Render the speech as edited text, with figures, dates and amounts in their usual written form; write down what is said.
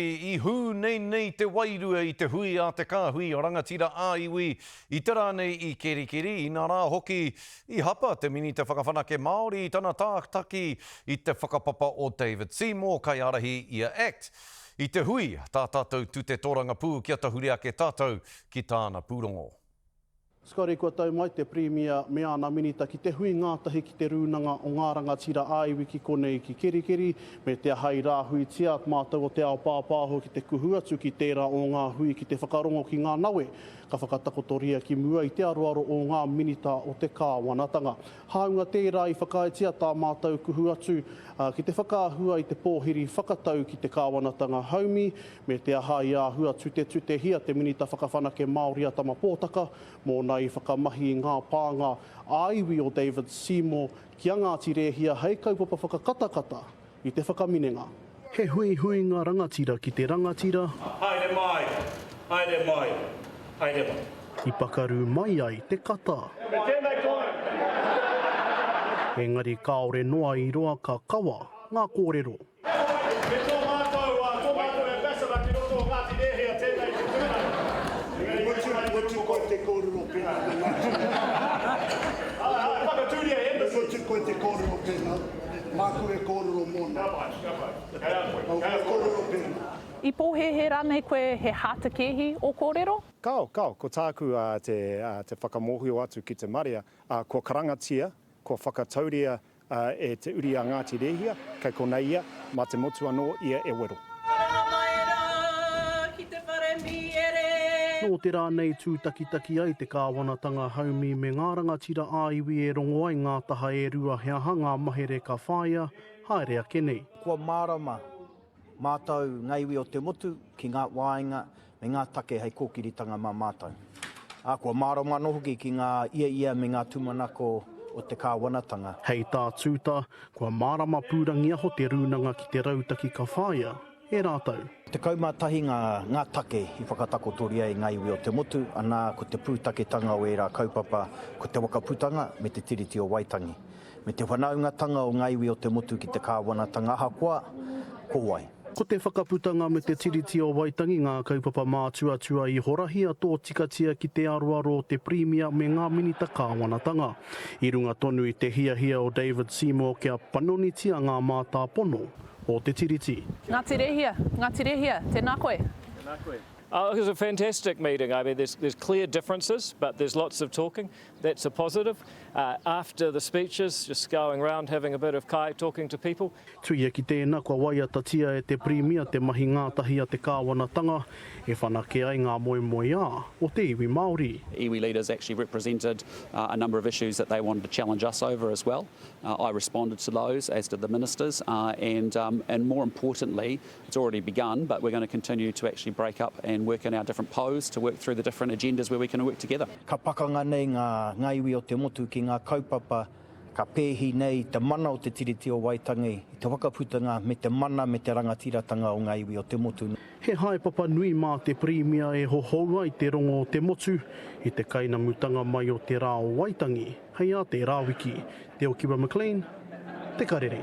I hu nei te wairua I te hui a te kāhui o rangatira a iwi I te rānei I kerikeri I nā rā hoki I hapa te minita whakawhanake Māori I tana tātaki I te whakapapa o David Seymour kai arahi ia act. I te hui tā tātou tu te tōranga pū kia tahuri ake tātou ki tāna pūrongo. Skari kua tau mai te Premier me ana minita ki te hui ngātahi ki te rūnanga o ngā rangatira āiwi ki konei ki kerikeri me te hai rāhui tia mātou o te ao pāpāho ki te kuhuatu ki tērā o ngā hui ki te whakarongo ki ngā nawe. Ka whakatakotoria ki mua I te aroaro o ngā minita o te kāwanatanga. Haunga tērā I whakaetia tā mātou kuhuatu ki te whakaahua I te pōhiri whakatau ki te kāwanatanga haumi me te ahai āhua tute hia te minita whakawhanake Māori a tama pōtaka mō nei whakamahi ngā pānga āiwi o David Seymour ki a Ngāti Rehia hei kaupapa whakakatakata I te whakaminenga. He hui ngā rangatira ki te rangatira. Haere mai, haere mai, haere mai. I pakaru mai ai te kata. Engari kaore noa I roa ka kawa ngā kōrero. Me tō mātou e pēsara ki roto o Ngāti Rehia tēnei ki tūna. Mutu ko te kōrero pēnā. Whakatūria e embassy. Mutu ko te kōrero pēnā. Māku e kōrero mōna. Māku e kōrero pēnā. I pōhehe rānei koe he hātakehi o kōrero? Kao, ko tāku te whakamohio atu ki te marea, ko karangatia, ko whakatauria e te uri a Ngāti Rehia, kei ko neia, mā te motu anō ia e wero. Nō te rānei tūtakitaki ai te kāwanatanga haumi me ngā rangatira āiwi e rongo ai ngā taha e rua he aha ngā mahere ka whāia, haere ake nei. Kua mārama mātou ngaiwi o te motu ki ngā wāinga me ngā take hei kōkiritanga mā mātou. Kua mārama no hoki ki ngā ia me ngā tumanako o te kāwanatanga. Hei tā tūta, kua mārama pūrangi aho te rūnanga ki te rautaki ka whāia, e rātau. Te kaumātahi ngā take I whakatakotoria I ngaiwi o te motu, anā ko te pūtaketanga o era kaupapa, ko te wakaputanga me te tiriti o Waitangi. Me te whanaungatanga o ngaiwi o te motu ki te kāwanatanga hakoa, kōwai. Ko te whakaputanga me te tiriti o Waitangi, ngā kaupapa mātua I horahia tō tikatia ki te aroaro o te Premier me ngā minita kāwanatanga. I runga tonu I te hia o David Seymour kia panonitia ngā mātā pono o te tiriti. Ngāti Rehia, tēnā koe. It was a fantastic meeting. I mean, there's clear differences, but there's lots of talking. That's a positive. After the speeches, just going around having a bit of kai, talking to people. Tuia ki tēnā kua waiata tia e te Premier te mahi ngātahi a te kāwanatanga, e whanake ai ngā moe ā o te iwi Māori. Iwi leaders actually represented a number of issues that they wanted to challenge us over as well. I responded to those, as did the ministers, and more importantly, it's already begun, but we're going to continue to actually break up and work in our different pose to work through the different agendas where we can work together. Ka pakanga nei ngā ngaiwi o te motu ki ngā kaupapa, ka pēhi nei te mana o te tiriti o Waitangi, I te wakaputanga me te mana me te rangatiratanga o ngaiwi o te motu. He hae papa nui mā te Premier e hohou ai te rongo o te motu, I te kainamutanga mai o te rā o Waitangi, hei a te rāwiki, te o Kiwa McLean, te karere.